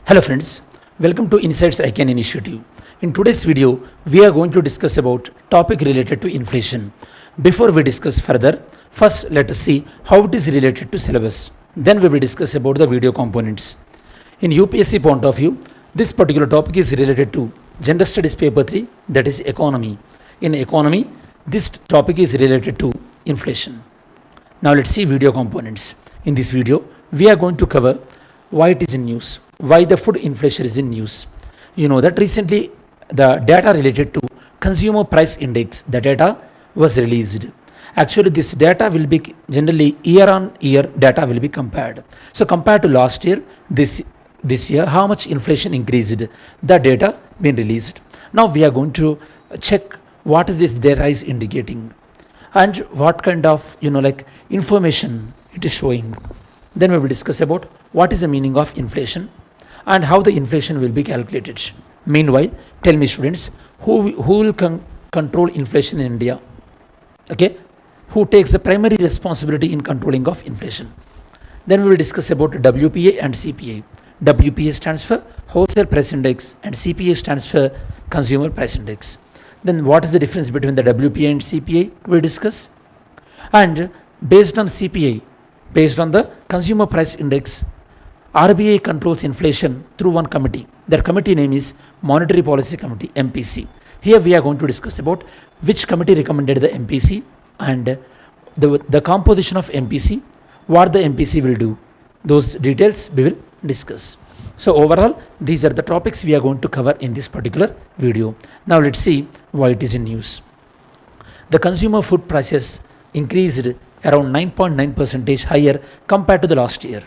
Hello friends, welcome to Insights ICANN initiative. In today's video, we are going to discuss about topic related to inflation. Before we discuss further, first let us see how it is related to syllabus. Then we will discuss about the video components. In UPSC point of view, this particular topic is related to General Studies paper 3, that is economy. In economy, this topic is related to inflation. Now let's see video components. In this video, we are going to cover why it is in news, why the food inflation is in news. You know that recently the data related to consumer price index, the data was released. Actually, this data will be generally year on year data will be compared. So compared to last year, this year, how much inflation increased, the data been released. Now we are going to check what is this data is indicating and what kind of information it is showing. Then we will discuss about what is the meaning of inflation and how the inflation will be calculated. Meanwhile, tell me students, who will control inflation in India? Okay, who takes the primary responsibility in controlling of inflation? Then we will discuss about WPI and CPI. WPI stands for Wholesale Price Index and CPI stands for Consumer Price Index. Then what is the difference between the WPI and CPI? We will discuss. And based on CPI, based on the Consumer Price Index, RBI controls inflation through one committee. That committee name is Monetary Policy Committee, MPC. Here we are going to discuss about which committee recommended the MPC and the composition of MPC, what the MPC will do. Those details we will discuss. So overall, these are the topics we are going to cover in this particular video. Now let's see why it is in news. The consumer food prices increased around 9.9% higher compared to the last year.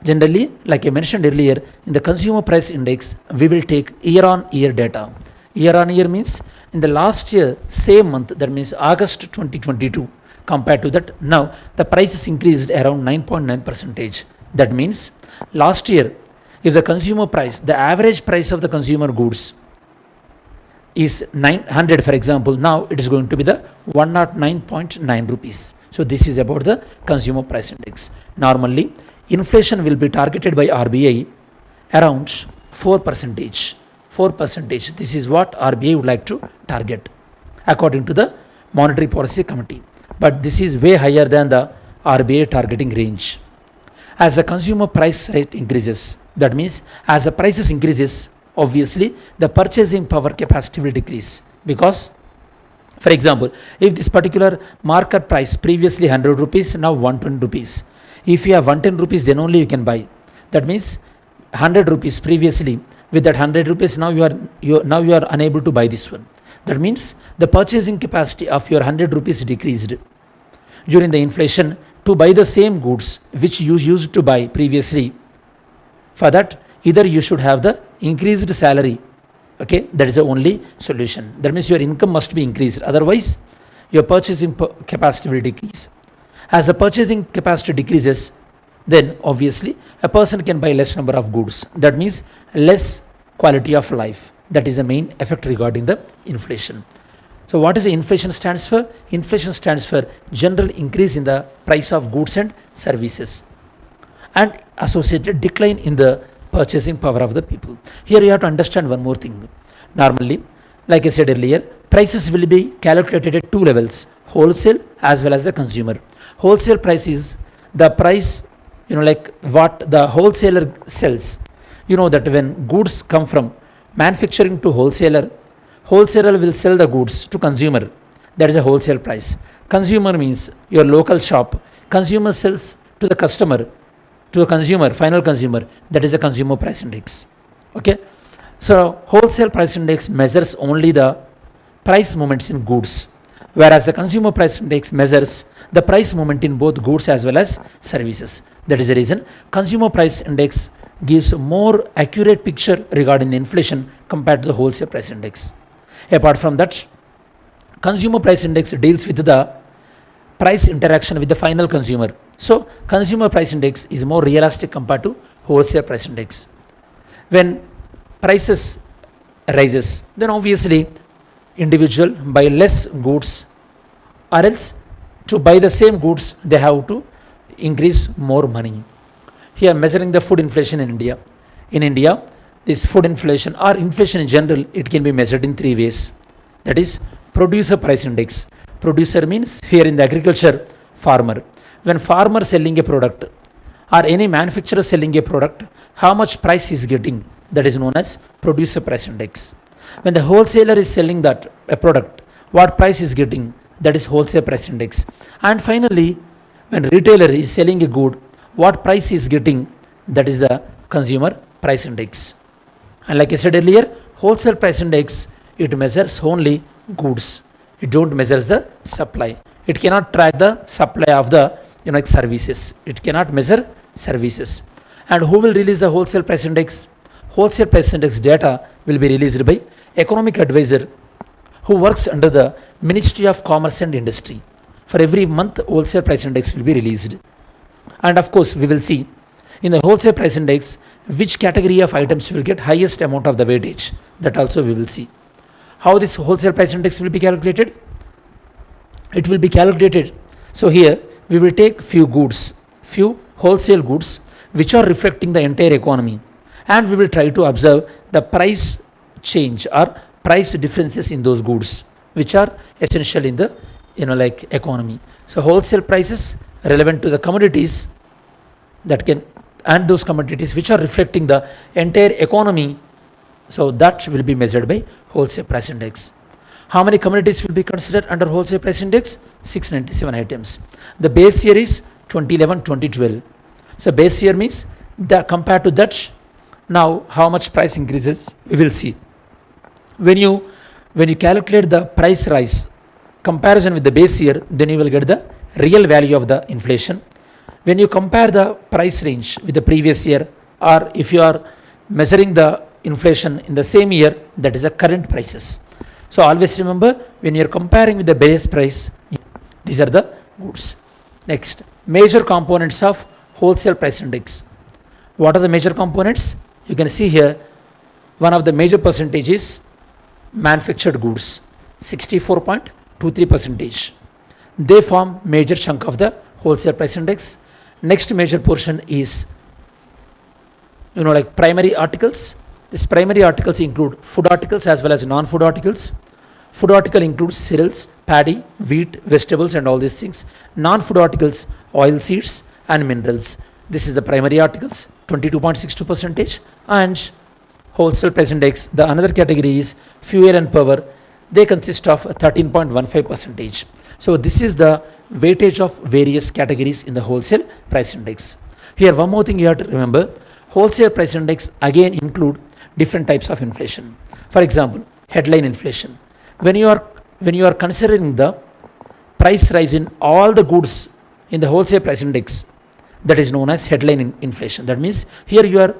Generally, like I mentioned earlier, in the consumer price index, we will take year-on-year data. Year-on-year means in the last year, same month, that means August 2022, compared to that, now the prices increased around 9.9%. That means last year, if the consumer price, the average price of the consumer goods is 900, for example, now it is going to be the 109.9 rupees. So this is about the consumer price index. Normally, inflation will be targeted by RBI around 4%. 4%. This is what RBI would like to target according to the Monetary Policy Committee. But this is way higher than the RBI targeting range. As the consumer price rate increases, that means as the prices increases, obviously the purchasing power capacity will decrease. Because, for example, if this particular market price previously 100 rupees, now 120 rupees. If you have 110 rupees, then only you can buy. That means 100 rupees previously. With that 100 rupees, now you are unable to buy this one. That means the purchasing capacity of your 100 rupees decreased during the inflation to buy the same goods which you used to buy previously. For that, either you should have the increased salary. Okay, that is the only solution. That means your income must be increased. Otherwise, your purchasing capacity will decrease. As the purchasing capacity decreases, then obviously a person can buy less number of goods. That means less quality of life. That is the main effect regarding the inflation. So what is the inflation stands for? Inflation stands for general increase in the price of goods and services and associated decline in the purchasing power of the people. Here you have to understand one more thing. Normally, like I said earlier, prices will be calculated at two levels, wholesale as well as the consumer. Wholesale price is the price, like what the wholesaler sells. You know that when goods come from manufacturing to wholesaler, wholesaler will sell the goods to consumer. That is a wholesale price. Consumer means your local shop. Consumer sells to the customer, to the consumer, final consumer. That is a consumer price index. Okay. So wholesale price index measures only the price movements in goods, whereas the consumer price index measures the price movement in both goods as well as services. That is the reason consumer price index gives a more accurate picture regarding the inflation compared to the wholesale price index. Apart from that, consumer price index deals with the price interaction with the final consumer. So consumer price index is more realistic compared to wholesale price index. When prices rises, then obviously individual buy less goods, or else to buy the same goods they have to increase more money. Here measuring the food inflation in India. In India, this food inflation or inflation in general, it can be measured in three ways. That is producer price index. Producer means here in the agriculture, farmer. When farmer selling a product or any manufacturer selling a product, how much price he is getting, that is known as producer price index. When the wholesaler is selling that a product, what price is getting, that is wholesale price index. And finally, when retailer is selling a good, what price is getting, that is the consumer price index. And like I said earlier, wholesale price index, it measures only goods. It don't measures the supply. It cannot track the supply of the services. It cannot measure services. And who will release the wholesale price index? Wholesale price index data will be released by economic advisor who works under the Ministry of Commerce and Industry. For every month, wholesale price index will be released. And of course, we will see in the wholesale price index which category of items will get highest amount of the weightage. That also we will see. How this wholesale price index will be calculated? It will be calculated. So here we will take few goods, few wholesale goods which are reflecting the entire economy, and we will try to observe the price change or price differences in those goods which are essential in the economy. So wholesale prices relevant to the commodities that can, and those commodities which are reflecting the entire economy, so that will be measured by wholesale price index. How many commodities will be considered under wholesale price index? 697 items. The base year is 2011-2012. So base year means that compared to that, now how much price increases we will see. When you calculate the price rise comparison with the base year, then you will get the real value of the inflation. When you compare the price range with the previous year, or if you are measuring the inflation in the same year, that is the current prices. So always remember, when you are comparing with the base price, these are the goods. Next, major components of wholesale price index. What are the major components? You can see here, one of the major percentage is manufactured goods, 64.23%. They form major chunk of the wholesale price index. Next major portion is primary articles. These primary articles include food articles as well as non-food articles. Food article includes cereals, paddy, wheat, vegetables and all these things. Non-food articles, oil seeds and minerals. This is the primary articles, 22.62%. And wholesale price index, the another category is fuel and power. They consist of 13.15%. So this is the weightage of various categories in the wholesale price index. Here one more thing you have to remember, wholesale price index again include different types of inflation. For example, headline inflation. When you are considering the price rise in all the goods in the wholesale price index, that is known as headline inflation. That means here you are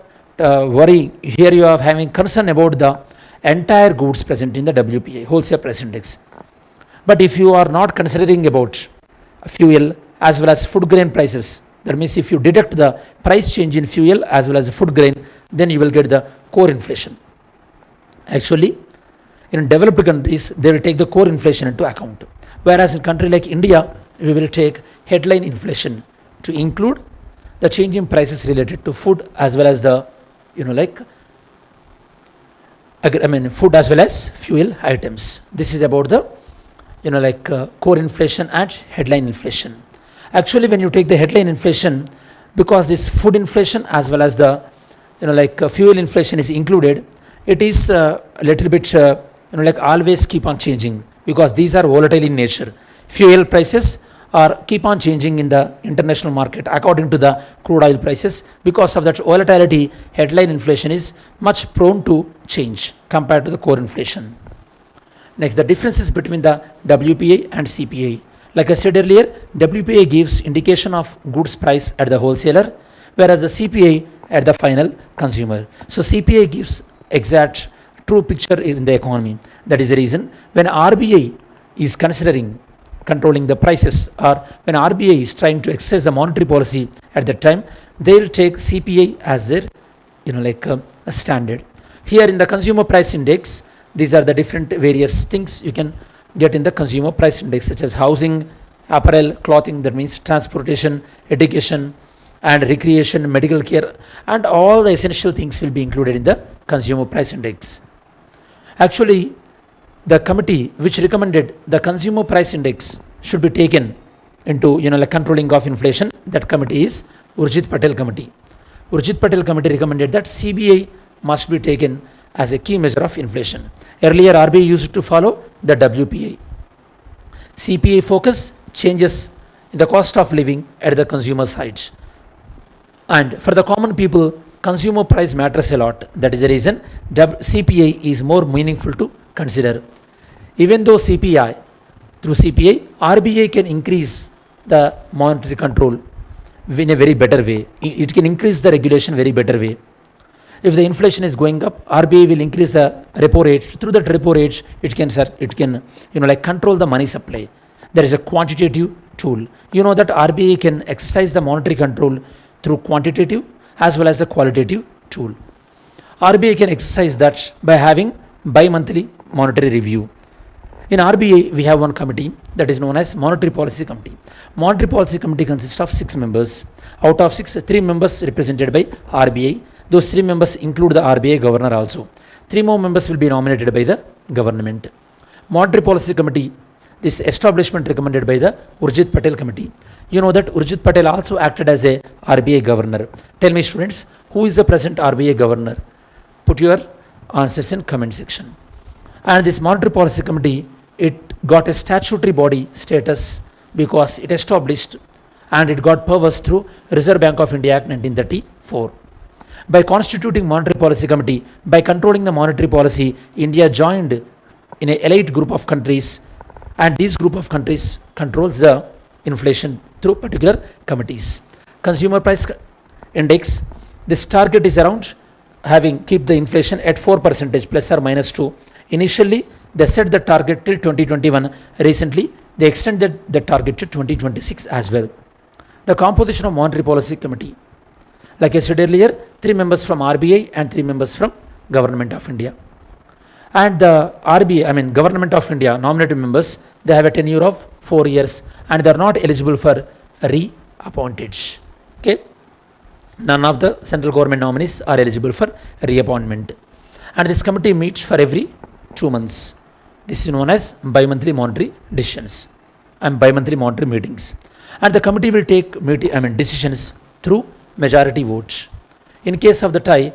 worrying, here you are having concern about the entire goods present in the WPI, wholesale price index. But if you are not considering about fuel as well as food grain prices, that means if you deduct the price change in fuel as well as the food grain, then you will get the core inflation. Actually, in developed countries, they will take the core inflation into account. Whereas in country like India, we will take headline inflation to include the change in prices related to food as well as the, food as well as fuel items. This is about the, core inflation and headline inflation. Actually, when you take the headline inflation, because this food inflation as well as the, fuel inflation is included, it is a little bit, always keep on changing because these are volatile in nature. Fuel prices are keep on changing in the international market according to the crude oil prices. Because of that volatility, headline inflation is much prone to change compared to the core inflation. Next, the differences between the WPI and CPI. Like I said earlier, WPI gives indication of goods price at the wholesaler, whereas the CPI at the final consumer. So CPI gives exact true picture in the economy. That is the reason when RBI is controlling the prices, or when RBI is trying to exercise the monetary policy at that time, they will take CPI as their a standard. Here in the consumer price index, these are the different various things you can get in the consumer price index, such as housing, apparel, clothing, that means transportation, education, and recreation, medical care, and all the essential things will be included in the consumer price index. Actually, the committee which recommended the consumer price index should be taken into like controlling of inflation, that committee is Urjit Patel committee. Urjit Patel committee recommended that CBI must be taken as a key measure of inflation. Earlier RBI used to follow the WPI. CPI focus changes in the cost of living at the consumer side. And for the common people, consumer price matters a lot. That is the reason CPI is more meaningful to consider. Even though through CPI, RBI can increase the monetary control in a very better way. It can increase the regulation very better way. If the inflation is going up, RBI will increase the repo rate. Through that repo rate, it can control the money supply. There is a quantitative tool. You know that RBI can exercise the monetary control through quantitative as well as the qualitative tool. RBI can exercise that by having bi-monthly monetary review. In RBI, we have one committee that is known as Monetary Policy Committee. Monetary Policy Committee consists of 6 members. Out of 6, 3 members represented by RBI. Those 3 members include the RBI governor also. 3 more members will be nominated by the government. Monetary Policy Committee, this establishment recommended by the Urjit Patel committee. You know that Urjit Patel also acted as a RBI governor. Tell me students, who is the present RBI governor? Put your answers in comment section. And this Monetary Policy Committee, it got a statutory body status because it established and it got powers through Reserve Bank of India Act 1934. By constituting Monetary Policy Committee, by controlling the monetary policy, India joined in an elite group of countries, and this group of countries controls the inflation through particular committees. Consumer price index, this target is around keep the inflation at 4% plus or minus 2. Initially, they set the target till 2021. Recently, they extended the target to 2026 as well. The composition of Monetary Policy Committee. Like I said earlier, 3 members from RBI and 3 members from Government of India. And the RBI, Government of India nominated members, they have a tenure of 4 years and they are not eligible for reappointage. Okay. None of the central government nominees are eligible for reappointment. And this committee meets for every 2 months. This is known as bi-monthly monetary decisions and bi-monthly monetary meetings. And the committee will take decisions through majority votes. In case of the tie,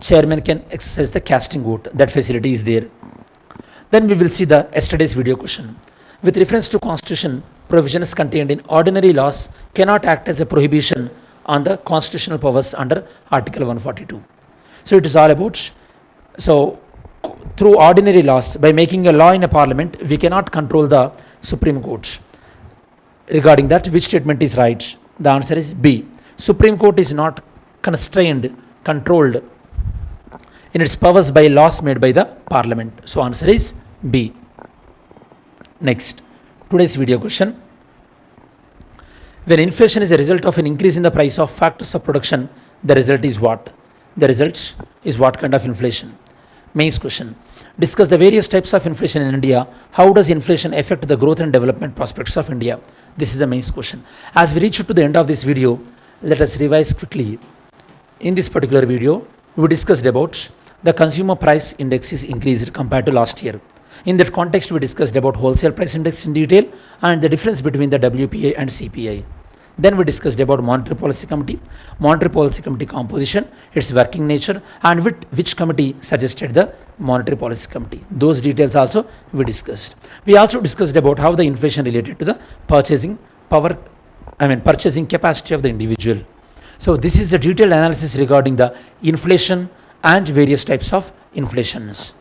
chairman can exercise the casting vote. That facility is there. Then we will see the yesterday's video question. With reference to constitution, provisions contained in ordinary laws cannot act as a prohibition on the constitutional powers under Article 142. So it is all about, through ordinary laws, by making a law in a parliament, we cannot control the Supreme Court. Regarding that, which statement is right? The answer is B. Supreme Court is not controlled in its powers by laws made by the parliament. So answer is B. Next, today's video question. When inflation is a result of an increase in the price of factors of production, the result is what? The result is what kind of inflation? Mains question. Discuss the various types of inflation in India. How does inflation affect the growth and development prospects of India? This is the mains question. As we reach to the end of this video, let us revise quickly. In this particular video, we discussed about the consumer price index is increased compared to last year. In that context, we discussed about wholesale price index in detail and the difference between the WPI and CPI. Then we discussed about Monetary Policy Committee, Monetary Policy Committee composition, its working nature, and which committee suggested the Monetary Policy Committee. Those details also we discussed. We also discussed about how the inflation related to the purchasing capacity of the individual. So this is the detailed analysis regarding the inflation and various types of inflations.